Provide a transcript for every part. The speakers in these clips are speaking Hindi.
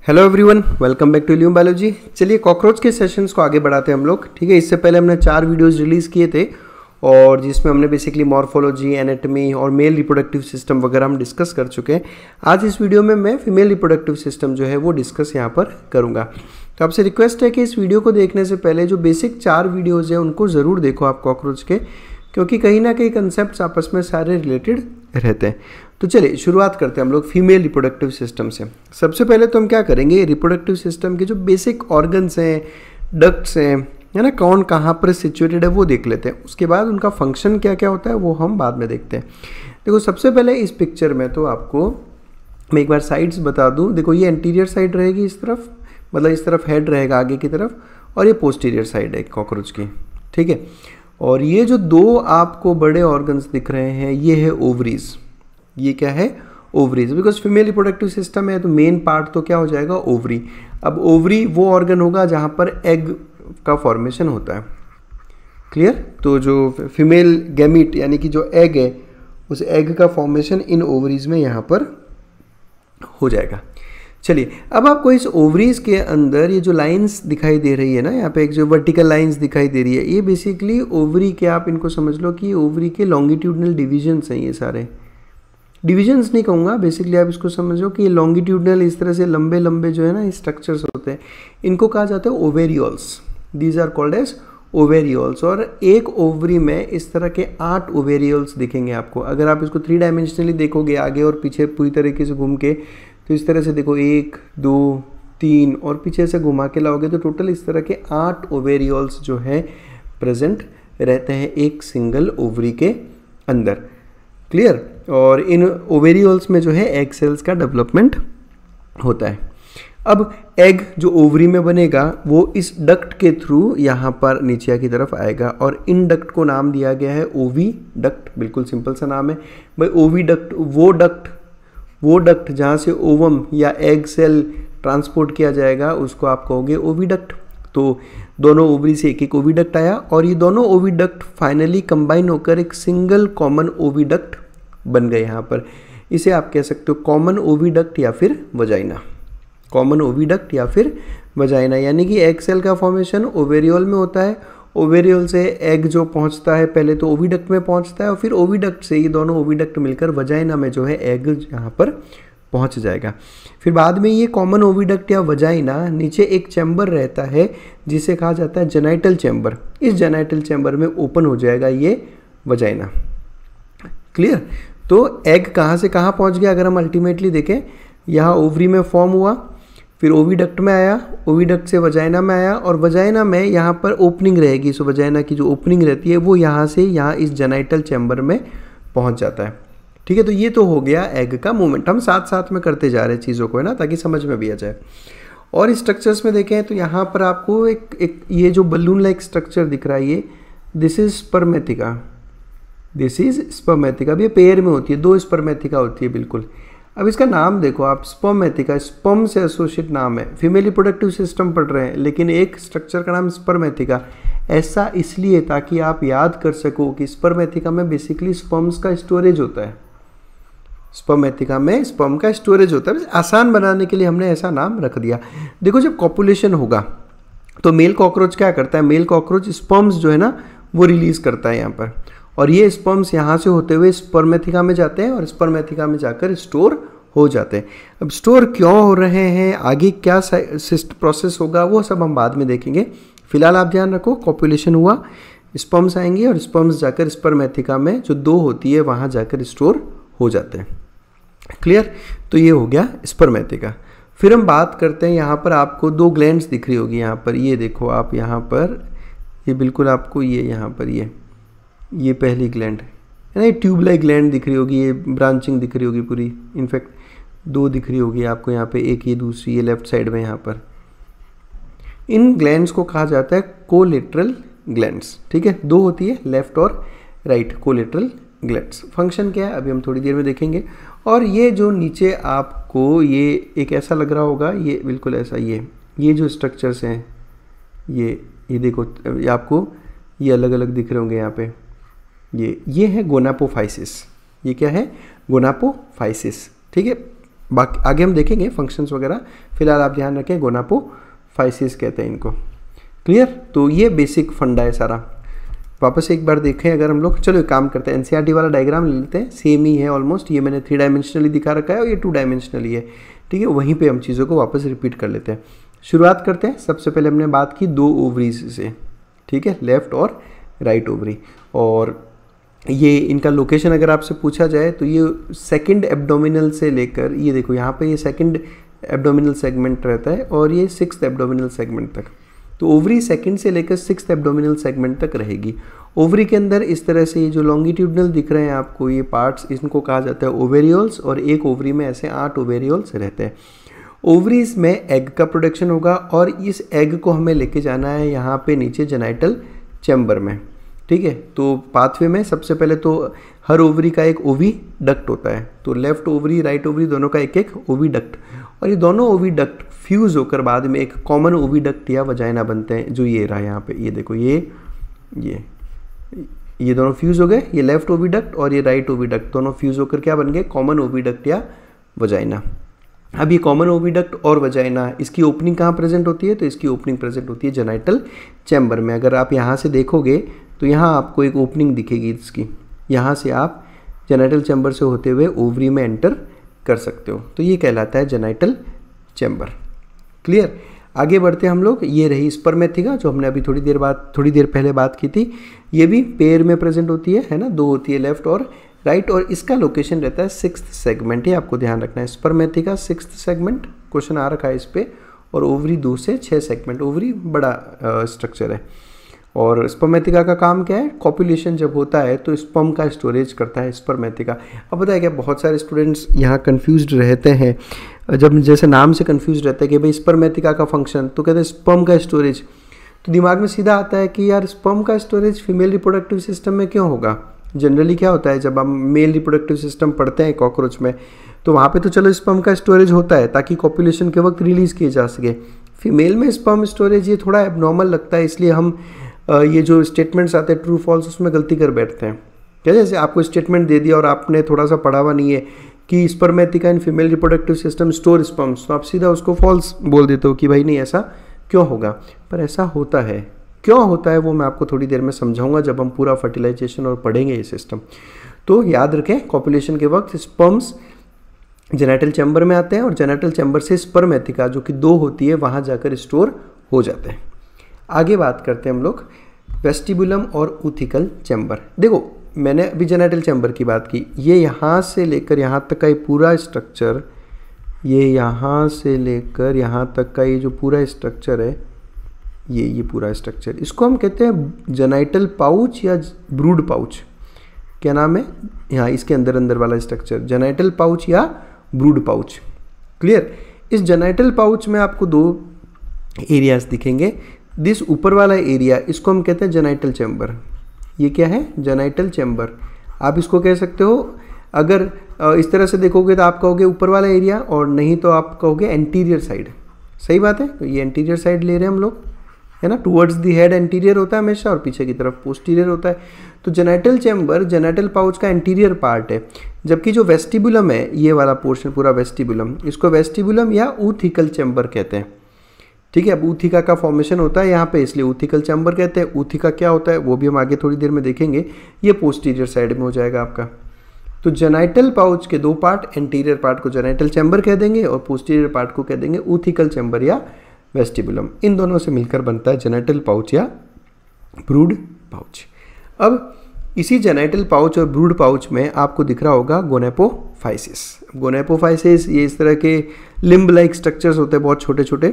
Hello everyone, welcome back to Illume biology. चलिए कॉकरोच के सेशंस को आगे बढ़ाते हैं हम लोग। ठीक है, इससे पहले हमने 4 वीडियोस रिलीज़ किए थे और जिसमें हमने बेसिकली मॉर्फोलॉजी, एनाटॉमी और मेल रिप्रोडक्टिव सिस्टम वगैरह हम डिस्कस कर चुके हैं। आज इस वीडियो में मैं फीमेल रिप्रोडक्टिव सिस्टम जो है वो डिस्कस यहाँ पर करूँगा। तो आपसे रिक्वेस्ट है कि इस वीडियो को देखने से पहले जो बेसिक 4 वीडियोज़ हैं उनको ज़रूर देखो आप कॉकरोच के, क्योंकि कहीं ना कहीं कंसेप्ट आपस में सारे रिलेटेड रहते हैं। तो चलिए शुरुआत करते हैं हम लोग फीमेल रिप्रोडक्टिव सिस्टम से। सबसे पहले तो हम क्या करेंगे, रिप्रोडक्टिव सिस्टम के जो बेसिक ऑर्गन्स हैं, डक्ट्स हैं, है ना, कौन कहाँ पर सिचुएटेड है वो देख लेते हैं। उसके बाद उनका फंक्शन क्या क्या होता है वो हम बाद में देखते हैं। देखो सबसे पहले इस पिक्चर में तो आपको मैं एक बार साइड्स बता दूँ। देखो ये एंटीरियर साइड रहेगी इस तरफ, मतलब इस तरफ हेड रहेगा आगे की तरफ, और ये पोस्टीरियर साइड है कॉकरोच की। ठीक है, और ये जो 2 आपको बड़े ऑर्गन्स दिख रहे हैं ये है ओवरीज। ये क्या है? Ovaries. Because female reproductive system है तो मेन पार्ट तो क्या हो जाएगा? ओवरी। अब ओवरी वो ऑर्गन होगा जहाँ पर एग का फॉर्मेशन होता है। क्लियर? तो जो फीमेल गैमीट यानी कि जो एग है उस एग का फॉर्मेशन इन ओवरीज में यहाँ पर हो जाएगा। चलिए अब आपको इस ओवरीज के अंदर ये जो लाइंस दिखाई दे रही है ना, यहाँ पे एक जो वर्टिकल लाइंस दिखाई दे रही है, ये बेसिकली ओवरी के, आप इनको समझ लो कि ओवरी के लॉन्गिट्यूडनल डिविजन्स हैं। ये सारे डिविजन्स नहीं कहूँगा, बेसिकली आप इसको समझो कि ये लॉन्गिट्यूडनल इस तरह से लंबे लंबे जो है ना स्ट्रक्चर्स होते हैं, इनको कहा जाता है ovarioles. These are called as ovarioles. और एक ओवरी में इस तरह के 8 ओवेरियोल्स दिखेंगे आपको। अगर आप इसको 3 डायमेंशनली देखोगे आगे और पीछे पूरी तरीके से घूम के, तो इस तरह से देखो 1 2 3 और पीछे से घुमा के लाओगे तो टोटल इस तरह के 8 ओवेरियोल्स जो है प्रेजेंट रहते हैं एक सिंगल ओवरी के अंदर। क्लियर? और इन ओवेरियोल्स में जो है एग सेल्स का डेवलपमेंट होता है। अब एग जो ओवरी में बनेगा वो इस डक्ट के थ्रू यहाँ पर नीचे की तरफ आएगा और इन डक्ट को नाम दिया गया है ओवी डक्ट। बिल्कुल सिंपल सा नाम है भाई, ओवी डक्ट। वो डक्ट जहाँ से ओवम या एग सेल ट्रांसपोर्ट किया जाएगा उसको आप कहोगे ओविडक्ट। तो दोनों ओवरी से एक ओविडक्ट आया और ये दोनों ओविडक्ट फाइनली कंबाइन होकर एक सिंगल कॉमन ओविडक्ट बन गए। यहाँ पर इसे आप कह सकते हो कॉमन ओविडक्ट या फिर वजाइना। कॉमन ओविडक्ट या फिर वजाइना, यानी कि एग सेल का फॉर्मेशन ओवेरियोल में होता है। ओवेरियोल से एग जो पहुंचता है पहले तो ओविडक्ट में पहुंचता है और फिर ओविडक्ट से ये दोनों ओविडक्ट मिलकर वजाइना में जो है एग यहाँ पर पहुंच जाएगा। फिर बाद में ये कॉमन ओविडक्ट या वजाइना नीचे एक चैम्बर रहता है जिसे कहा जाता है जेनाइटल चैम्बर। इस जेनाइटल चैम्बर में ओपन हो जाएगा ये वजाइना। क्लियर? तो एग कहाँ से कहाँ पहुँच गया अगर हम अल्टीमेटली देखें, यहाँ ओवरी में फॉर्म हुआ, फिर ओविडक्ट में आया, ओविडक्ट से वजाइना में आया और वजाइना में यहाँ पर ओपनिंग रहेगी। सो वजाइना की जो ओपनिंग रहती है वो यहाँ से यहाँ इस जेनाइटल चैम्बर में पहुँच जाता है। ठीक है, तो ये तो हो गया एग का मूवमेंट। हम साथ साथ में करते जा रहे हैं चीज़ों को, है ना, ताकि समझ में भी आ जाए। और स्ट्रक्चर्स में देखें तो यहाँ पर आपको एक ये जो बलून लाइक स्ट्रक्चर दिख रहा है, ये this is spermatheca. This is spermatheca. अब ये पेयर में होती है, 2 स्पर्मेथिका होती है बिल्कुल। अब इसका नाम देखो आप, स्पर्मेथिका, स्पर्म से एसोसिएट नाम है। फीमेल रिप्रोडक्टिव सिस्टम पढ़ रहे हैं लेकिन एक स्ट्रक्चर का नाम स्पर्मेथिका। ऐसा इसलिए ताकि आप याद कर सको कि स्पर्मेथिका में बेसिकली स्पर्म्स का स्टोरेज होता है। स्पर्मेथिका में स्पर्म का स्टोरेज होता है। आसान बनाने के लिए हमने ऐसा नाम रख दिया। देखो जब कॉपुलेशन होगा तो मेल कॉकरोच क्या करता है, मेल कॉकरोच स्पर्म्स जो है ना वो रिलीज करता है यहाँ पर, और ये स्पर्म्स यहाँ से होते हुए स्पर्मेथिका में जाते हैं और स्पर्मेथिका में जाकर स्टोर हो जाते हैं। अब स्टोर क्यों हो रहे हैं, आगे क्या प्रोसेस होगा, वो सब हम बाद में देखेंगे। फिलहाल आप ध्यान रखो, कॉपुलेशन हुआ, स्पर्म्स आएंगे और स्पर्म्स जाकर स्पर्मेथिका में जो 2 होती है वहाँ जाकर स्टोर हो जाते हैं। क्लियर? तो ये हो गया स्पर्मेथिका। फिर हम बात करते हैं, यहाँ पर आपको 2 ग्लैंड्स दिख रही होगी। यहाँ पर ये देखो आप, यहाँ पर ये बिल्कुल आपको ये यहाँ पर ये पहली ग्लैंड है ना, ये ट्यूब लाइक ग्लैंड दिख रही होगी, ये ब्रांचिंग दिख रही होगी पूरी। इनफैक्ट 2 दिख रही होगी आपको यहाँ पे, एक ये दूसरी ये लेफ्ट साइड में यहाँ पर। इन ग्लैंड्स को कहा जाता है कोलेटरल ग्लैंड्स। ठीक है, 2 होती है, लेफ्ट और राइट, कोलेटरल ग्लैंड्स। फंक्शन क्या है अभी हम थोड़ी देर में देखेंगे। और ये जो नीचे आपको ये एक ऐसा लग रहा होगा, ये बिल्कुल ऐसा, ये जो स्ट्रक्चर्स हैं ये देखो, ये आपको ये अलग अलग दिख रहे होंगे यहाँ पे। ये है गोनापोफाइसिस। ये क्या है? गोनापोफाइसिस। ठीक है, बाकी आगे हम देखेंगे फंक्शंस वगैरह, फिलहाल आप ध्यान रखें गोनापोफाइसिस कहते हैं इनको। क्लियर? तो ये बेसिक फंडा है सारा। वापस एक बार देखें अगर हम लोग, चलो एक काम करते हैं, एनसीईआरटी वाला डायग्राम ले लेते हैं, सेम ही है ऑलमोस्ट, ये मैंने 3 डायमेंशनली दिखा रखा है और ये 2 डायमेंशनली है, ठीक है। वहीं पे हम चीज़ों को वापस रिपीट कर लेते हैं। शुरुआत करते हैं, सबसे पहले हमने बात की 2 ओवरीज से, ठीक है, लेफ्ट और राइट ओवरी। और ये इनका लोकेशन अगर आपसे पूछा जाए तो ये सेकंड एब्डोमिनल से लेकर, ये देखो यहाँ पे ये सेकंड एब्डोमिनल सेगमेंट रहता है और ये 6th एब्डोमिनल सेगमेंट तक। तो ओवरी सेकंड से लेकर 6th एब्डोमिनल सेगमेंट तक रहेगी। ओवरी के अंदर इस तरह से ये जो लॉन्गिट्यूडनल दिख रहे हैं आपको ये पार्ट्स, इनको कहा जाता है ओवेरियोल्स, और एक ओवरी में ऐसे 8 ओवेरियोल्स रहते हैं। ओवरीज में एग का प्रोडक्शन होगा और इस एग को हमें लेके जाना है यहाँ पे नीचे जेनाइटल चैम्बर में, ठीक है। तो पाथवे में सबसे पहले तो हर ओवरी का एक ओवी डक्ट होता है, तो लेफ्ट ओवरी राइट ओवरी दोनों का एक एक ओवी डक्ट, और ये दोनों ओवी डक्ट फ्यूज़ होकर बाद में एक कॉमन ओवी डक्ट या वजाइना बनते हैं, जो ये रहा यहाँ पे, ये देखो ये दोनों फ्यूज़ हो गए, ये लेफ्ट ओवी डक्ट और ये राइट ओवी डक्ट दोनों फ्यूज़ होकर क्या बन गए, कॉमन ओवी डक्ट या वजाइना। अब ये कॉमन ओवी डक्ट और वजाइना, इसकी ओपनिंग कहाँ प्रेजेंट होती है, तो इसकी ओपनिंग प्रेजेंट होती है जेनाइटल चैम्बर में। अगर आप यहाँ से देखोगे तो यहाँ आपको एक ओपनिंग दिखेगी इसकी, यहाँ से आप जेनाइटल चैम्बर से होते हुए ओवरी में एंटर कर सकते हो, तो ये कहलाता है जेनाइटल चैम्बर। क्लियर? आगे बढ़ते हम लोग, ये रही स्पर्मेथिका जो हमने अभी थोड़ी देर पहले बात की थी। ये भी पेयर में प्रेजेंट होती है ना, 2 होती है लेफ्ट और राइट, और इसका लोकेशन रहता है 6th सेगमेंट, ये आपको ध्यान रखना है। स्पर्मेथिका 6th सेगमेंट क्वेश्चन आ रखा है इस पे, और ओवरी 2 से 6 सेगमेंट, ओवरी बड़ा स्ट्रक्चर है। और स्पर्मेथिका का काम क्या है, कॉपुलेशन जब होता है तो स्पर्म का स्टोरेज करता है स्पर्मेथिका। अब पता है क्या, बहुत सारे स्टूडेंट्स यहाँ कंफ्यूज्ड रहते हैं, जब जैसे नाम से कंफ्यूज रहता है कि भाई स्पर्मेथिका का फंक्शन, तो कहते हैं स्पर्म का स्टोरेज, तो दिमाग में सीधा आता है कि यार स्पर्म का स्टोरेज फीमेल रिप्रोडक्टिव सिस्टम में क्यों होगा। जनरली क्या होता है, जब हम मेल रिप्रोडक्टिव सिस्टम पढ़ते हैं कॉकरोच में, तो वहाँ पे तो चलो स्पर्म का स्टोरेज होता है ताकि कॉपुलेशन के वक्त रिलीज़ किए जा सके। फीमेल में स्पर्म स्टोरेज ये थोड़ा एबनॉर्मल लगता है, इसलिए हम ये जो स्टेटमेंट्स आते हैं ट्रू फॉल्स, उसमें गलती कर बैठते हैं। क्या, जैसे आपको स्टेटमेंट दे दिया और आपने थोड़ा सा पढ़ा हुआ नहीं है कि spermatheca in female reproductive system store sperms, तो आप सीधा उसको फॉल्स बोल देते हो कि भाई नहीं ऐसा क्यों होगा, पर ऐसा होता है। क्यों होता है वो मैं आपको थोड़ी देर में समझाऊंगा जब हम पूरा फर्टिलाइजेशन और पढ़ेंगे ये सिस्टम। तो याद रखें, कॉपुलेशन के वक्त स्पर्म्स जेनाइटल चैम्बर में आते हैं और जेनाइटल चैम्बर से स्पर्मेथिका जो कि 2 होती है वहाँ जाकर स्टोर हो जाते हैं। आगे बात करते हैं हम लोग वेस्टिबुलम और ऊथिकल चैम्बर। देखो मैंने अभी जेनाइटल चैम्बर की बात की, ये यहाँ से लेकर यहाँ तक का ये पूरा स्ट्रक्चर, ये यहाँ से लेकर यहाँ तक का ये जो पूरा स्ट्रक्चर है, ये पूरा स्ट्रक्चर, इसको हम कहते हैं जेनाइटल पाउच या ब्रूड पाउच। क्या नाम है यहाँ, इसके अंदर वाला स्ट्रक्चर जेनाइटल पाउच या ब्रूड पाउच। क्लियर? इस जेनाइटल पाउच में आपको 2 एरियाज दिखेंगे। दिस ऊपर वाला एरिया, इसको हम कहते हैं जेनाइटल चैम्बर। ये क्या है, जेनाइटल चैम्बर। आप इसको कह सकते हो, अगर इस तरह से देखोगे तो आप कहोगे ऊपर वाला एरिया, और नहीं तो आप कहोगे एंटीरियर साइड। सही बात है, तो ये एंटीरियर साइड ले रहे हैं हम लोग, है ना। टुवर्ड्स दी हेड एंटीरियर होता है हमेशा और पीछे की तरफ पोस्टीरियर होता है। तो जेनाइटल चैम्बर जेनाइटल पाउच का एंटीरियर पार्ट है, जबकि जो वेस्टिबुलम है, ये वाला पोर्शन पूरा वेस्टिबुलम, इसको वेस्टिबुलम या ऊथिकल चैम्बर कहते हैं। ठीक है, अब ऊथिका का फॉर्मेशन होता है यहाँ पे, इसलिए ऊथिकल चैम्बर कहते हैं। ऊथिका क्या होता है वो भी हम आगे थोड़ी देर में देखेंगे। ये पोस्टीरियर साइड में हो जाएगा आपका। तो जेनाइटल पाउच के 2 पार्ट, एंटीरियर पार्ट को जेनाइटल चैम्बर कह देंगे और पोस्टीरियर पार्ट को कह देंगे ऊथिकल चैम्बर या वेस्टिबुलम। इन दोनों से मिलकर बनता है जेनाइटल पाउच या ब्रूड पाउच। अब इसी जेनाइटल पाउच और ब्रूड पाउच में आपको दिख रहा होगा गोनेपोफाइसिस। गोनेपोफाइसिस ये इस तरह के लिम्ब लाइक स्ट्रक्चर्स होते हैं, बहुत छोटे छोटे,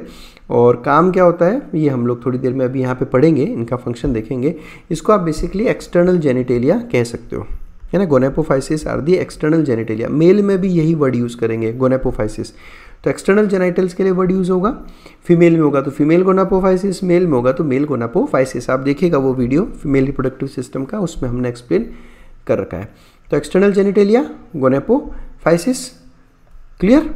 और काम क्या होता है ये हम लोग थोड़ी देर में अभी यहाँ पे पढ़ेंगे, इनका फंक्शन देखेंगे। इसको आप बेसिकली एक्सटर्नल जेनिटेलिया कह सकते हो, है ना। Gonapophyses are the external genitalia. Male में भी यही वर्ड यूज़ करेंगे, गोनेपोफाइसिस। तो एक्सटर्नल जेनाइटल्स के लिए वर्ड यूज़ होगा। फीमेल में होगा तो फीमेल गोनेपोफाइसिस, मेल में होगा तो मेल गोनेपोफाइसिस। आप देखिएगा वो वीडियो फीमेल रिप्रोडक्टिव सिस्टम का, उसमें हमने एक्सप्लेन कर रखा है। तो एक्सटर्नल जेनिटेलिया, गोनेपोफाइसिस। क्लियर?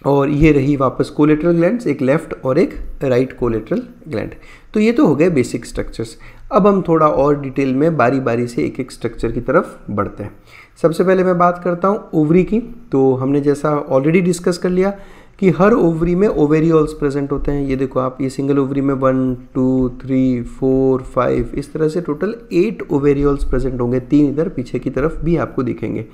और ये रही वापस कोलेटरल ग्लैंड्स, एक लेफ्ट और एक राइट कोलेटरल ग्लैंड। तो ये तो हो गए बेसिक स्ट्रक्चर्स। अब हम थोड़ा और डिटेल में बारी बारी से एक एक स्ट्रक्चर की तरफ बढ़ते हैं। सबसे पहले मैं बात करता हूँ ओवरी की। तो हमने जैसा ऑलरेडी डिस्कस कर लिया कि हर ओवरी में ओवेरियोल्स प्रेजेंट होते हैं। ये देखो आप, ये सिंगल ओवरी में 1 2 3 4 5 इस तरह से टोटल 8 ओवेरियोल्स प्रेजेंट होंगे, 3 इधर पीछे की तरफ भी आपको दिखेंगे।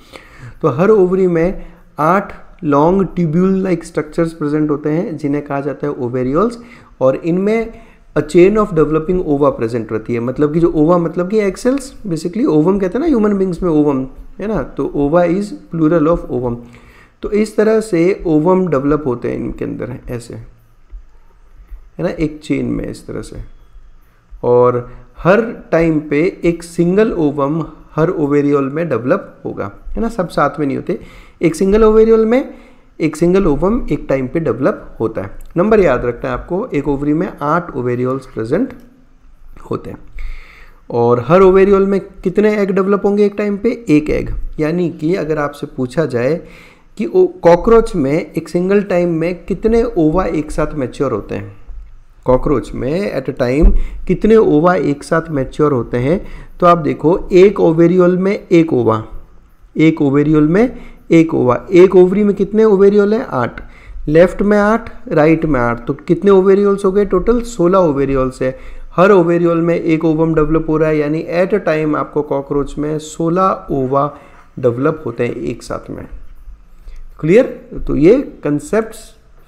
तो हर ओवरी में 8 long tubule like structures present होते हैं जिन्हें कहा जाता है ओवेरियोल्स, और इनमें अ चेन ऑफ डेवलपिंग ओवा प्रेजेंट रहती है। मतलब कि जो ओवा मतलब कि एग सेल्स, बेसिकली ओवम कहते हैं ना ह्यूमन बींग्स में ओवम है ना, तो ओवा इज प्लूरल ऑफ ओवम। तो इस तरह से ओवम डेवलप होते हैं इनके अंदर ऐसे, है ना, एक चेन में इस तरह से। और हर टाइम पे एक सिंगल ओवम हर ओवेरियोल में डेवलप होगा, है ना, सब साथ में नहीं होते। एक सिंगल ओवेरियोल में एक सिंगल ओवम एक टाइम पे डेवलप होता है। नंबर याद रखना है आपको, एक ओवरी में 8 ओवेरियोल्स प्रेजेंट होते हैं। और हर ओवेरियोल में कितने एग डेवलप होंगे एक टाइम पे? एक एग। यानी कि अगर आपसे पूछा जाए कि कॉकरोच में एक सिंगल टाइम में कितने ओवा एक साथ मैच्योर होते हैं, कॉकरोच में एट अ टाइम कितने ओवा एक साथ मैच्योर होते हैं, तो आप देखो एक ओवेरियोल में एक ओवा, एक ओवेरियोल में एक ओवा। एक ओवरी में कितने ओवेरियोल हैं? 8। लेफ्ट में 8, राइट में 8, तो कितने ओवेरियोल्स हो गए? टोटल 16 ओवेरियोल्स है। हर ओवेरियोल में एक ओवम डेवलप हो रहा है, यानी एट अ टाइम आपको कॉकरोच में 16 ओवा डेवलप होते हैं एक साथ में। क्लियर? तो ये कंसेप्ट्स,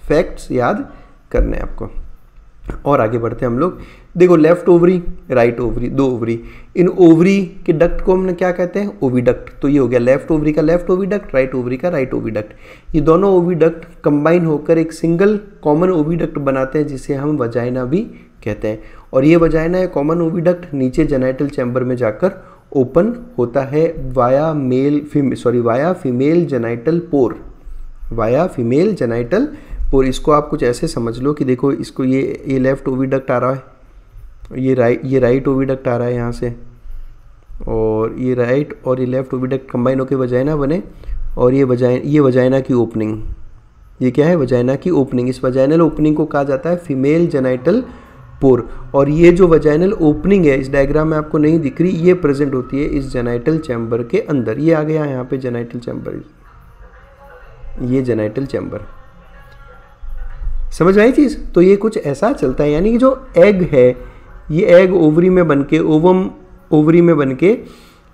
फैक्ट्स याद करने हैं आपको। और आगे बढ़ते हैं हम लोग। देखो, left ovary, right ovary, 2 ovary. In ovary के डक्ट को हमने क्या कहते हैं? ओविडक्ट। तो ये हो गया लेफ्ट ओवरी का लेफ्ट ओविडक्ट, राइट ओवरी का राइट ओविडक्ट। ये दोनों ओविडक्ट कंबाइन होकर एक सिंगल कॉमन ओविडक्ट बनाते हैं जिसे हम वजाइना भी कहते हैं। और ये वजाइना है कॉमन ओविडक्ट नीचे जेनाइटल चैम्बर में जाकर ओपन होता है वाया फीमेल जेनाइटल पोर, वाया फीमेल जेनाइटल पोर। इसको आप कुछ ऐसे समझ लो कि देखो, इसको ये लेफ्ट ओविडक्ट आ रहा है, ये राइट ओविडक्ट आ रहा है यहाँ से, और ये राइट और ये लेफ्ट ओविडक्ट कंबाइन होकर वजाइना बने। और ये वजाइना की ओपनिंग, ये क्या है? वजाइना की ओपनिंग। इस वजाइनल ओपनिंग को कहा जाता है फीमेल जेनाइटल पोर। और ये जो वजाइनल ओपनिंग है इस डायग्राम में आपको नहीं दिख रही, ये प्रेजेंट होती है इस जेनाइटल चैम्बर के अंदर। ये आ गया यहाँ पे जेनाइटल चैम्बर, ये जेनाइटल चैम्बर। समझ आई चीज़? तो ये कुछ ऐसा चलता है, यानी कि जो एग है, ये एग ओवरी में बनके, ओवम ओवरी में बनके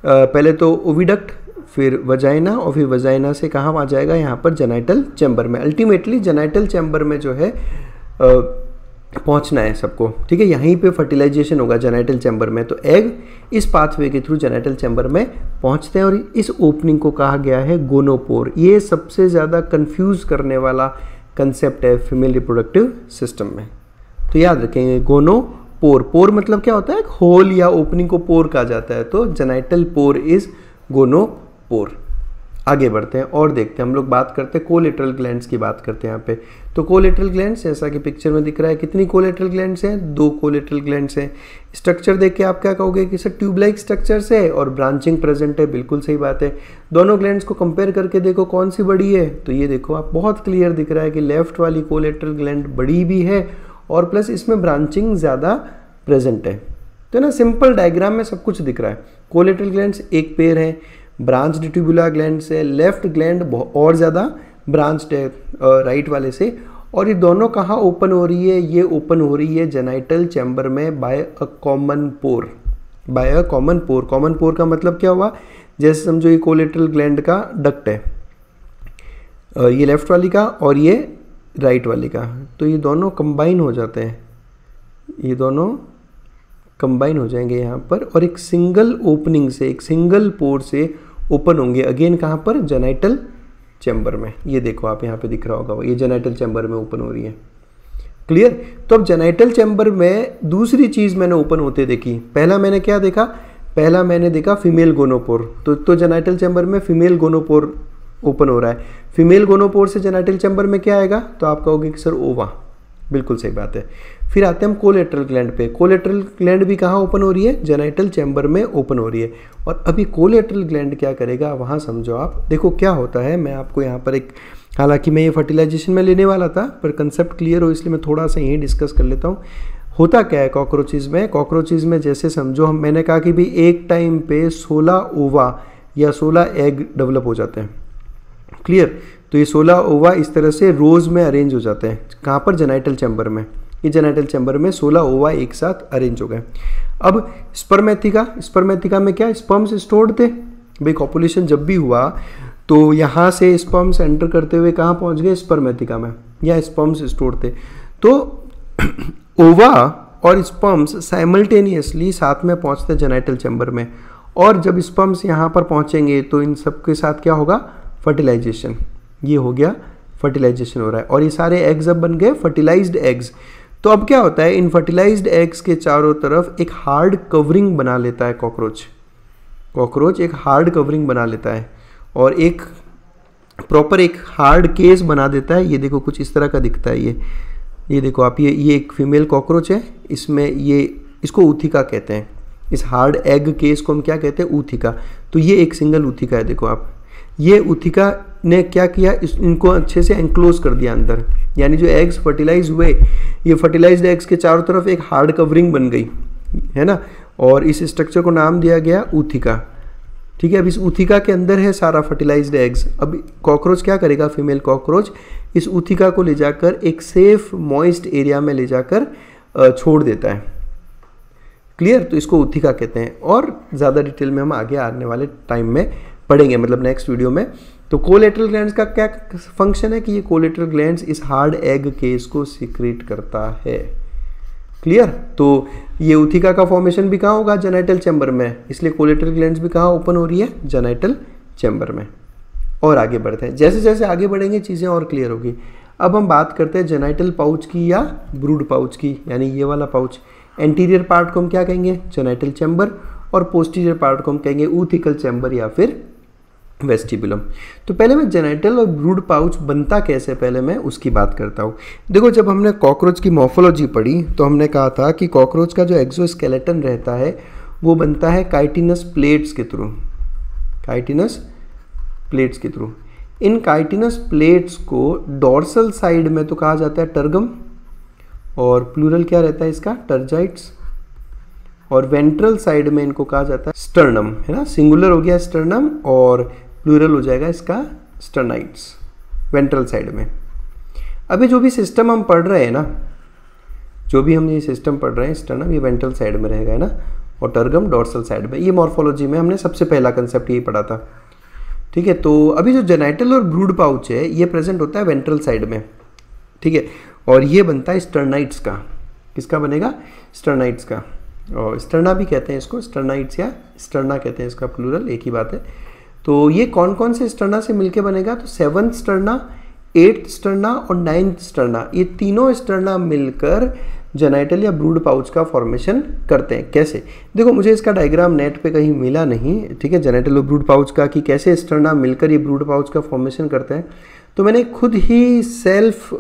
पहले तो ओविडक्ट, फिर वजाइना, और फिर वजाइना से कहाँ आ जाएगा? यहाँ पर जेनाइटल चैम्बर में। अल्टीमेटली जेनाइटल चैम्बर में जो है पहुँचना है सबको, ठीक है। यहीं पे फर्टिलाइजेशन होगा जेनाइटल चैम्बर में। तो एग इस पाथवे के थ्रू जेनाइटल चैम्बर में पहुँचते हैं, और इस ओपनिंग को कहा गया है गोनोपोर। ये सबसे ज़्यादा कंफ्यूज करने वाला कंसेप्ट है फीमेल रिप्रोडक्टिव सिस्टम में। तो याद रखेंगे गोनोपोर। पोर मतलब क्या होता है? होल या ओपनिंग को पोर कहा जाता है। तो जेनाइटल पोर इज गोनोपोर। आगे बढ़ते हैं और देखते हैं, हम लोग बात करते हैं कोलेटरल ग्लैंड्स की बात करते हैं यहाँ पे। तो कोलेटरल ग्लैंड्स जैसा कि पिक्चर में दिख रहा है, कितनी कोलेटरल ग्लैंड्स हैं? 2 कोलेटरल ग्लैंड्स हैं। स्ट्रक्चर देख के आप क्या कहोगे कि सर ट्यूब लाइक स्ट्रक्चर्स है और ब्रांचिंग प्रेजेंट है। बिल्कुल सही बात है। दोनों ग्लैंड्स को कंपेयर करके देखो कौन सी बड़ी है, तो ये देखो आप, बहुत क्लियर दिख रहा है कि लेफ्ट वाली कोलेटरल ग्लैंड बड़ी भी है और प्लस इसमें ब्रांचिंग ज़्यादा प्रेजेंट है। तो ना सिंपल डायग्राम में सब कुछ दिख रहा है। कोलेटरल ग्लैंड्स एक पेयर है, ब्रांच्ड ट्यूबुलर ग्लैंड्स है, लेफ्ट ग्लैंड और ज़्यादा ब्रांच्ड है राइट वाले से। और ये दोनों कहाँ ओपन हो रही है? ये ओपन हो रही है जेनाइटल चैम्बर में by a common pore, by a common pore. Common pore का मतलब क्या हुआ? जैसे समझो ये कोलेटरल ग्लैंड का डक्ट है, ये लेफ्ट वाली का और ये राइट वाली का, तो ये दोनों कंबाइन हो जाते हैं, ये दोनों कंबाइन हो जाएंगे यहाँ पर, और एक सिंगल ओपनिंग से, एक सिंगल पोर से ओपन होंगे। अगेन कहाँ पर? जेनाइटल चैम्बर में। ये देखो आप, यहाँ पे दिख रहा होगा, ये जेनाइटल चैम्बर में ओपन हो रही है। क्लियर? तो अब जेनाइटल चैम्बर में दूसरी चीज़ मैंने ओपन होते देखी। पहला मैंने क्या देखा? पहला मैंने देखा फीमेल गोनोपोर। तो जेनाइटल चैम्बर में फीमेल गोनोपोर ओपन हो रहा है। फीमेल गोनोपोर से जेनाइटल चैम्बर में क्या आएगा? तो आप कहोगे कि सर ओवा। बिल्कुल सही बात है। फिर आते हैं हम कोलेटरल ग्लैंड पे। कोलेटरल ग्लैंड भी कहाँ ओपन हो रही है? जेनाइटल चैम्बर में ओपन हो रही है। और अभी कोलेटरल ग्लैंड क्या करेगा वहाँ समझो आप। देखो क्या होता है, मैं आपको यहाँ पर एक, हालांकि मैं ये फर्टिलाइजेशन में लेने वाला था पर कंसेप्ट क्लियर हो इसलिए मैं थोड़ा सा यही डिस्कस कर लेता हूँ। होता क्या है कॉकरोचेज़ में? कॉकरोचेज़ में जैसे समझो, मैंने कहा कि भाई एक टाइम पे 16 ओवा या 16 एग डेवलप हो जाते हैं। क्लियर। तो ये 16 ओवा इस तरह से रोज में अरेंज हो जाते हैं। कहाँ पर? जेनाइटल चैम्बर में। ये जेनाइटल चैम्बर में 16 ओवा एक साथ अरेंज हो गए। अब स्पर्मेथिका में क्या स्पर्म्स स्टोर्ड थे भाई। कॉपुलेशन जब भी हुआ तो यहाँ से स्पर्म्स एंटर करते हुए कहाँ पहुँच गए? स्पर्मेथिका में, या स्पर्म्स स्टोर्ड थे। तो ओवा और स्पर्म्स साइमल्टेनियसली साथ में पहुँचते जेनाइटल चैम्बर में, और जब स्पर्म्स यहाँ पर पहुँचेंगे तो इन सब के साथ क्या होगा? फर्टिलाइजेशन। ये हो गया, फर्टिलाइजेशन हो रहा है, और ये सारे एग्स अब बन गए फर्टिलाइज्ड एग्स। तो अब क्या होता है? इन फर्टिलाइज्ड एग्स के चारों तरफ एक हार्ड कवरिंग बना लेता है कॉकरोच एक हार्ड कवरिंग बना लेता है, और एक प्रॉपर एक हार्ड केस बना देता है। ये देखो कुछ इस तरह का दिखता है। ये देखो आप, ये एक फीमेल कॉकरोच है, इसमें इसको ऊथिका कहते हैं। इस हार्ड एग केस को हम क्या कहते हैं? ऊथिका। तो ये एक सिंगल ऊथिका है। देखो आप, ये ऊथिका ने क्या किया? इनको अच्छे से एंक्लोज कर दिया अंदर, यानी जो एग्स फर्टिलाइज हुए, ये फर्टिलाइज्ड एग्स के चारों तरफ एक हार्ड कवरिंग बन गई है ना, और इस स्ट्रक्चर को नाम दिया गया ऊथिका। ठीक है। अब इस ऊथिका के अंदर है सारा फर्टिलाइज्ड एग्स। अब कॉकरोच क्या करेगा? फीमेल कॉकरोच इस ऊथिका को ले जाकर एक सेफ मॉइस्ट एरिया में ले जाकर छोड़ देता है। क्लियर। तो इसको ऊथिका कहते हैं, और ज़्यादा डिटेल में हम आगे आने वाले टाइम में पढ़ेंगे, मतलब नेक्स्ट वीडियो में। तो कोलेटरल ग्लैंड्स का क्या फंक्शन है कि ये कोलेटरल ग्लैंड्स इस हार्ड एग केस को सीक्रेट करता है। क्लियर। तो ये ऊथिका का फॉर्मेशन भी कहाँ होगा? जेनाइटल चैम्बर में, इसलिए कोलेटरल ग्लैंड्स भी कहाँ ओपन हो रही है? जेनाइटल चैम्बर में। और आगे बढ़ते हैं, जैसे जैसे आगे बढ़ेंगे चीज़ें और क्लियर होगी। अब हम बात करते हैं जेनाइटल पाउच की या ब्रूड पाउच की, यानी ये वाला पाउच। एंटीरियर पार्ट को हम क्या कहेंगे? जेनाइटल चैम्बर, और पोस्टीरियर पार्ट को हम कहेंगे ऊथिकल चैम्बर या फिर वेस्टिबुलम। तो पहले मैं जेनाइटल और ब्रूड पाउच बनता कैसे, पहले मैं उसकी बात करता हूँ। देखो, जब हमने कॉकरोच की मॉर्फोलॉजी पढ़ी तो हमने कहा था कि कॉकरोच का जो एक्सोस्केलेटन रहता है वो बनता है काइटिनस प्लेट्स के थ्रू। इन काइटिनस प्लेट्स को डोर्सल साइड में तो कहा जाता है टर्गम, और प्लूरल क्या रहता है इसका? टर्जाइट्स। और वेंट्रल साइड में इनको कहा जाता है स्टर्नम, है ना। सिंगुलर हो गया स्टर्नम, और प्लूरल हो जाएगा इसका स्टर्नाइट्स, वेंट्रल साइड में। अभी जो भी सिस्टम हम पढ़ रहे हैं ना, स्टर्नम ये वेंट्रल साइड में रहेगा, है ना, और टर्गम डोर्सल साइड में। ये मॉर्फोलॉजी में हमने सबसे पहला कंसेप्ट यही पढ़ा था। ठीक है। तो अभी जो जेनाइटल और ब्रूड पाउच है ये प्रेजेंट होता है वेंट्रल साइड में। ठीक है। और ये बनता है स्टर्नाइट्स का। किसका बनेगा? स्टर्नाइट्स का। और स्टर्ना भी कहते हैं इसको, स्टर्नाइट्स या स्टर्ना कहते हैं इसका प्लूरल, एक ही बात है। तो ये कौन कौन से स्टर्ना से मिलके बनेगा? तो 7th स्टर्ना, 8th स्टर्ना और 9th स्टर्ना, ये तीनों स्टर्ना मिलकर जेनाइटल या ब्रूड पाउच का फॉर्मेशन करते हैं। कैसे? देखो, मुझे इसका डायग्राम नेट पे कहीं मिला नहीं, ठीक है, जेनाइटल और ब्रूड पाउच का, कि कैसे स्टर्ना मिलकर ये ब्रूड पाउच का फॉर्मेशन करते हैं। तो मैंने खुद ही सेल्फ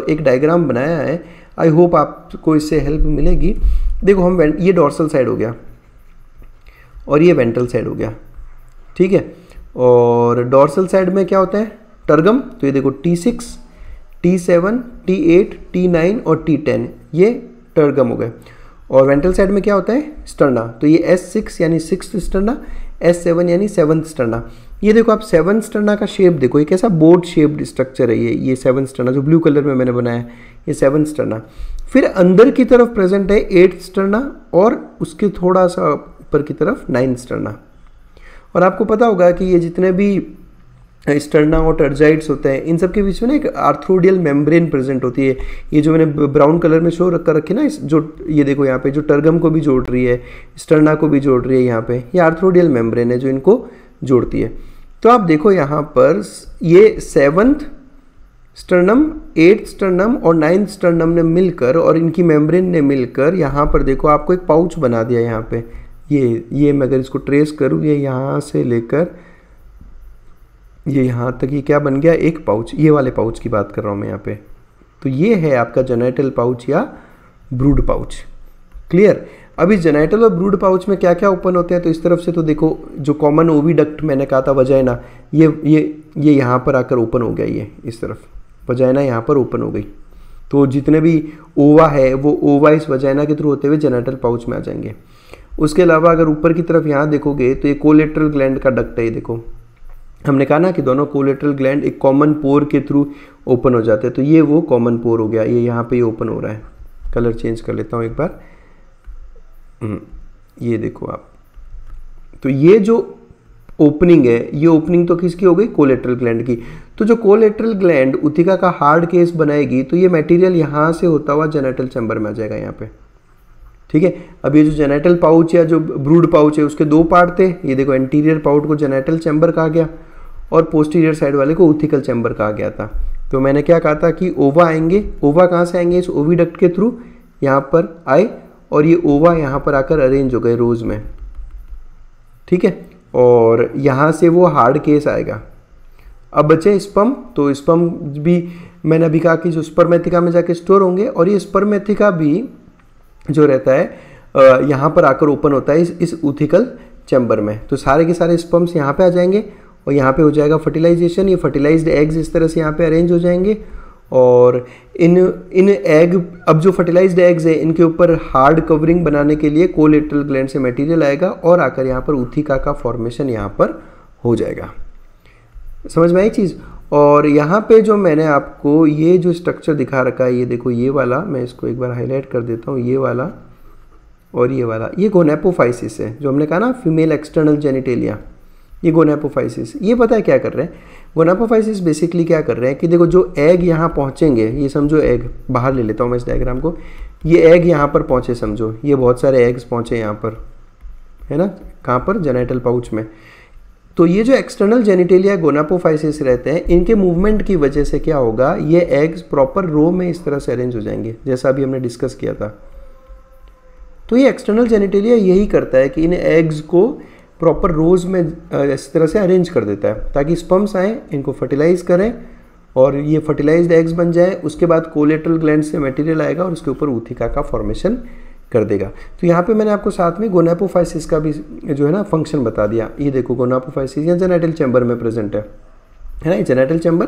एक डायग्राम बनाया है। आई होप आपको इससे हेल्प मिलेगी। देखो, ये डोर्सल साइड हो गया और ये वेंट्रल साइड हो गया। ठीक है। और डोर्सल साइड में क्या होता है? टर्गम। तो ये देखो T6, T7, T8, T9 और T10, ये टर्गम हो गए। और वेंट्रल साइड में क्या होता है? स्टर्ना। तो ये S6 यानी 6th स्टर्ना, S7 यानी 7th स्टर्ना। ये देखो आप 7th स्टर्ना का शेप देखो, ये कैसा बोर्ड शेप्ड स्ट्रक्चर है। ये 7th स्टर्ना जो ब्लू कलर में मैंने बनाया है, ये 7th स्टर्ना। फिर अंदर की तरफ प्रेजेंट है 8th स्टर्ना, और उसके थोड़ा सा ऊपर की तरफ 9th स्टर्ना। और आपको पता होगा कि ये जितने भी स्टर्ना और टर्जाइट्स होते हैं, इन सब के बीच में ना एक आर्थ्रोडियल मेम्ब्रेन प्रेजेंट होती है। ये जो मैंने ब्राउन कलर में शो कर रखी ना, जो ये देखो यहाँ पे जो टर्गम को भी जोड़ रही है, स्टर्ना को भी जोड़ रही है, यहाँ पे ये आर्थ्रोडियल मेम्ब्रेन है जो इनको जोड़ती है। तो आप देखो यहाँ पर ये 7th स्टर्नम, 8th स्टर्नम और 9th स्टर्नम ने मिलकर, और इनकी मेम्ब्रेन ने मिलकर यहाँ पर देखो आपको एक पाउच बना दिया। यहाँ पे ये मैं अगर इसको ट्रेस करूँ, ये यहाँ से लेकर ये यहाँ तक, ये क्या बन गया? एक पाउच। ये वाले पाउच की बात कर रहा हूँ मैं यहाँ पे। तो ये है आपका जेनाइटल पाउच या ब्रूड पाउच। क्लियर। अभी जेनाइटल और ब्रूड पाउच में क्या क्या ओपन होते हैं? तो इस तरफ से तो देखो, जो कॉमन ओविडक्ट मैंने कहा था वजाइना, ये यहाँ पर आकर ओपन हो गया। ये इस तरफ वजाइना यहाँ पर ओपन हो गई। तो जितने भी ओवा है वो ओवा इस वजाइना के थ्रू होते हुए जेनाइटल पाउच में आ जाएंगे। उसके अलावा अगर ऊपर की तरफ यहाँ देखोगे तो ये कोलेटरल ग्लैंड का डक्ट है, ये देखो हमने कहा ना कि दोनों कोलेटरल ग्लैंड एक कॉमन पोर के थ्रू ओपन हो जाते हैं, तो ये वो कॉमन पोर हो गया, ये यहाँ पे ओपन हो रहा है। कलर चेंज कर लेता हूँ एक बार, ये देखो आप, तो ये जो ओपनिंग है, ये ओपनिंग तो किसकी हो गई, कोलेटरल ग्लैंड की। तो जो कोलेटरल ग्लैंड उथिका का हार्ड केस बनाएगी तो ये मटेरियल यहाँ से होता हुआ जेनेटल चैम्बर में आ जाएगा यहाँ पे, ठीक है। अब ये जो जेनेटल पाउच या जो ब्रूड पाउच है उसके दो पार्ट थे, ये देखो एंटीरियर पार्ट को जेनेटल चैम्बर कहा गया और पोस्टीरियर साइड वाले को उथिकल चैम्बर कहा गया था। तो मैंने क्या कहा था कि ओवा आएंगे, ओवा कहाँ से आएंगे, इस ओविडक्ट के थ्रू यहाँ पर आए और ये ओवा यहाँ पर आकर अरेंज हो गए रोज में, ठीक है। और यहाँ से वो हार्ड केस आएगा। अब बचे स्पर्म, तो स्पर्म भी मैंने अभी कहा कि जो स्पर्मेथिका में जाके स्टोर होंगे और ये स्पर्मेथिका भी जो रहता है यहाँ पर आकर ओपन होता है इस उथिकल चैम्बर में। तो सारे के सारे स्पर्म्स यहाँ पे आ जाएंगे और यहाँ पे हो जाएगा फर्टिलाइजेशन। ये फर्टिलाइज्ड एग्स इस तरह से यहाँ पे अरेंज हो जाएंगे और इन एग, अब जो फर्टिलाइज्ड एग्स है इनके ऊपर हार्ड कवरिंग बनाने के लिए कोलेटरल ग्लैंड से मटेरियल आएगा और आकर यहाँ पर उथिका का फॉर्मेशन यहाँ पर हो जाएगा। समझ में आई चीज़। और यहाँ पे जो मैंने आपको ये जो स्ट्रक्चर दिखा रखा है, ये देखो ये वाला, मैं इसको एक बार हाईलाइट कर देता हूँ, ये वाला और ये वाला, ये गोनेपोफाइसिस है जो हमने कहा ना फीमेल एक्सटर्नल जेनिटेलिया, ये गोनेपोफाइसिस। ये पता है क्या कर रहे हैं, गोनेपोफाइसिस बेसिकली क्या कर रहे हैं कि देखो जो एग यहाँ पहुँचेंगे, ये समझो एग, बाहर ले लेता हूँ मैं इस डायग्राम को, ये एग यहाँ पर पहुँचे, समझो ये बहुत सारे एग्स पहुँचे यहाँ पर, है ना, कहाँ पर, जेनेटल पाउच में। तो ये जो एक्सटर्नल जेनिटेलिया गोनापोफाइसिस रहते हैं, इनके मूवमेंट की वजह से क्या होगा, ये एग्स प्रॉपर रो में इस तरह से अरेंज हो जाएंगे जैसा अभी हमने डिस्कस किया था। तो ये एक्सटर्नल जेनिटेलिया यही करता है कि इन एग्स को प्रॉपर रोज में इस तरह से अरेंज कर देता है ताकि स्पर्म्स आए, इनको फर्टिलाइज करें और ये फर्टिलाइज्ड एग्स बन जाए। उसके बाद कोलेटरल ग्लैंड से मटेरियल आएगा और उसके ऊपर उथिका का फॉर्मेशन कर देगा। तो यहाँ पे मैंने आपको साथ में गोनापोफाइसिस का भी जो है ना फंक्शन बता दिया। ये देखो गोनापोफाइसिस या जेनेटल चैम्बर में प्रेजेंट है ना, ये जेनेटल चैम्बर,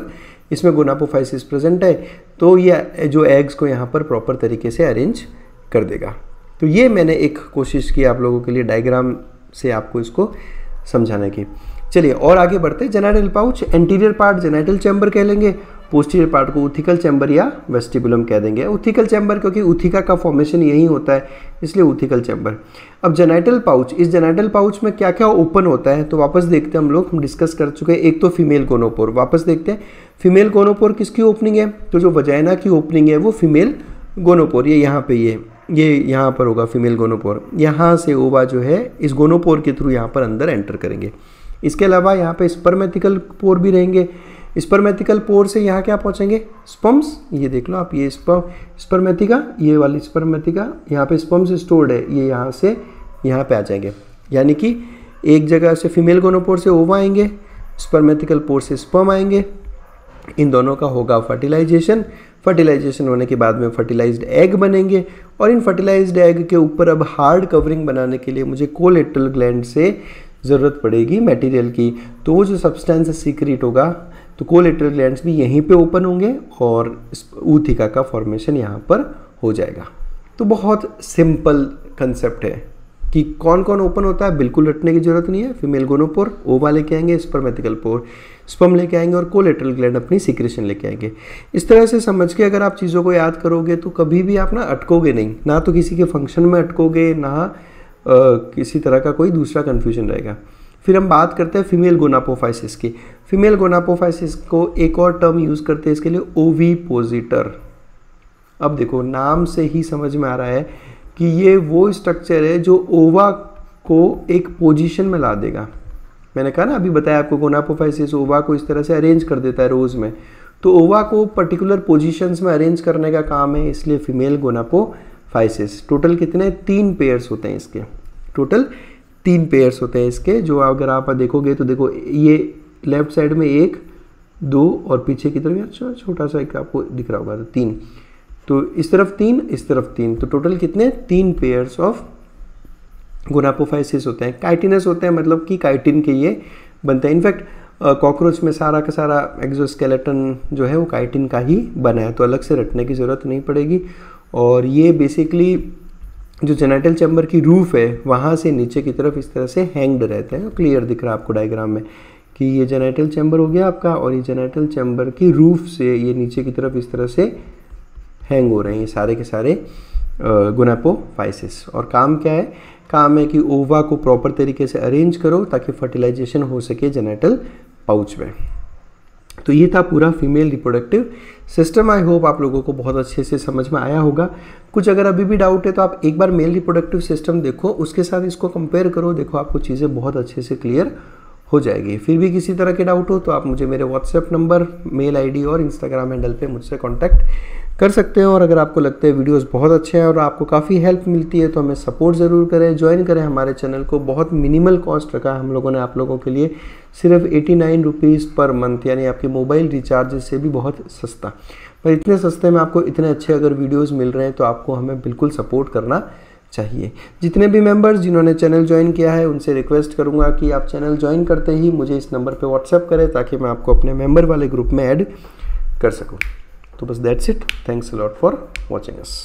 इसमें गोनापोफाइसिस प्रेजेंट है, तो ये जो एग्स को यहाँ पर प्रॉपर तरीके से अरेंज कर देगा। तो ये मैंने एक कोशिश की आप लोगों के लिए डायग्राम से आपको इसको समझाने की। चलिए और आगे बढ़ते हैं। Genital pouch, anterior part genital chamber कह लेंगे, पोस्टीरियर पार्ट को उथिकल चैम्बर या वेस्टिबुलम कह देंगे। उथिकल चैम्बर क्योंकि उथिका का फॉर्मेशन यही होता है, इसलिए उथिकल चैम्बर। अब जेनेटल पाउच, इस जेनेटल पाउच में क्या क्या ओपन होता है तो वापस देखते हैं हम लोग, हम डिस्कस कर चुके हैं। एक तो फीमेल गोनोपोर, वापस देखते हैं फीमेल गोनोपोर किसकी ओपनिंग है, तो जो वजाइना की ओपनिंग है वो फीमेल गोनोपोर, ये यहाँ पे ये यहाँ पर होगा फीमेल गोनोपोर। यहाँ से ओवा जो है इस गोनोपोर के थ्रू यहाँ पर अंदर एंटर करेंगे। इसके अलावा यहाँ पे स्पर्मेथिकल पोर भी रहेंगे। स्पर्मेथिकल पोर से यहाँ क्या पहुँचेंगे, स्पर्म्स, ये देख लो आप, ये स्पर्मेथिका, ये वाली स्पर्मेथिका, यहाँ पे स्पर्म्स स्टोर्ड है, ये यहाँ से यहाँ पे आ जाएंगे। यानी कि एक जगह से फीमेल गोनोपोर से ओवा आएंगे, स्पर्मेथिकल पोर से स्पर्म आएंगे, इन दोनों का होगा फर्टिलाइजेशन। फर्टिलाइजेशन होने के बाद में फर्टिलाइज्ड एग बनेंगे और इन फर्टिलाइज्ड एग के ऊपर अब हार्ड कवरिंग बनाने के लिए मुझे कोलेटरल ग्लैंड से ज़रूरत पड़ेगी मटेरियल की। तो वो जो सब्सटेंस सीक्रेट होगा तो कोलेटरल ग्लैंड्स भी यहीं पे ओपन होंगे और उथिका का फॉर्मेशन यहाँ पर हो जाएगा। तो बहुत सिंपल कंसेप्ट है कि कौन कौन ओपन होता है, बिल्कुल रटने की जरूरत नहीं है। फीमेल गोनोपोर ओवा लेके आएंगे, स्पर्मेथिकल पोर स्पर्म लेके आएंगे और कोलेटरल ग्लैंड अपनी सीक्रेशन लेके आएंगे। इस तरह से समझ के अगर आप चीज़ों को याद करोगे तो कभी भी आप ना अटकोगे नहीं, ना तो किसी के फंक्शन में अटकोगे, ना किसी तरह का कोई दूसरा कन्फ्यूजन रहेगा। फिर हम बात करते हैं फीमेल गोनापोफाइसिस की। फीमेल गोनापोफाइसिस को एक और टर्म यूज़ करते हैं इसके लिए, ओविपोजिटर। अब देखो नाम से ही समझ में आ रहा है कि ये वो स्ट्रक्चर है जो ओवा को एक पोजीशन में ला देगा। मैंने कहा ना, अभी बताया आपको, गोनापोफाइसिस ओवा को इस तरह से अरेंज कर देता है रोज में, तो ओवा को पर्टिकुलर पोजीशंस में अरेंज करने का काम है, इसलिए फीमेल गोनापोफाइसिस। टोटल कितने, 3 पेयर्स होते हैं इसके, टोटल 3 पेयर्स होते हैं इसके। जो अगर आप देखोगे तो देखो ये लेफ्ट साइड में 1 2 और पीछे की तरफ छोटा सा एक आपको दिख रहा होगा, तो 3, तो इस तरफ 3 इस तरफ 3, तो टोटल कितने, 3 पेयर्स ऑफ गोनापोफाइसिस होते हैं। काइटिनस होते हैं, मतलब कि काइटिन के ये बनते हैं। इनफैक्ट कॉकरोच में सारा का सारा एक्सोस्केलेटन जो है वो काइटिन का ही बना है, तो अलग से रटने की ज़रूरत नहीं पड़ेगी। और ये बेसिकली जो जेनाइटल चैम्बर की रूफ है वहाँ से नीचे की तरफ इस तरह से हैंग्ड रहते हैं। क्लियर दिख रहा है आपको डायग्राम में कि ये जेनाइटल चैम्बर हो गया आपका, और ये जेनाइटल चैम्बर की रूफ से ये नीचे की तरफ इस तरह से हैंग हो रहे हैं ये सारे के सारे गोनापोफाइसिस। और काम क्या है? काम है कि ओवा को प्रॉपर तरीके से अरेंज करो ताकि फर्टिलाइजेशन हो सके जेनाइटल पाउच में। तो ये था पूरा female reproductive system. I hope आप लोगों को बहुत अच्छे से समझ में आया होगा। कुछ अगर अभी भी डाउट है तो आप एक बार मेल रिप्रोडक्टिव सिस्टम देखो, उसके साथ इसको कंपेयर करो, देखो आपको चीज़ें बहुत अच्छे से क्लियर हो जाएगी। फिर भी किसी तरह के डाउट हो तो आप मुझे मेरे व्हाट्सएप नंबर, मेल आईडी और इंस्टाग्राम हैंडल पे मुझसे कांटेक्ट कर सकते हो। और अगर आपको लगता है वीडियोस बहुत अच्छे हैं और आपको काफ़ी हेल्प मिलती है तो हमें सपोर्ट ज़रूर करें, ज्वाइन करें हमारे चैनल को। बहुत मिनिमल कॉस्ट रखा है हम लोगों ने आप लोगों के लिए, सिर्फ 89 रुपीज़ पर मंथ, यानी आपके मोबाइल रिचार्ज से भी बहुत सस्ता। पर इतने सस्ते में आपको इतने अच्छे अगर वीडियोज़ मिल रहे हैं तो आपको हमें बिल्कुल सपोर्ट करना चाहिए। जितने भी मेंबर्स जिन्होंने चैनल ज्वाइन किया है उनसे रिक्वेस्ट करूंगा कि आप चैनल ज्वाइन करते ही मुझे इस नंबर पे व्हाट्सएप करें ताकि मैं आपको अपने मेंबर वाले ग्रुप में ऐड कर सकूं। तो बस that's it. Thanks a lot for watching us.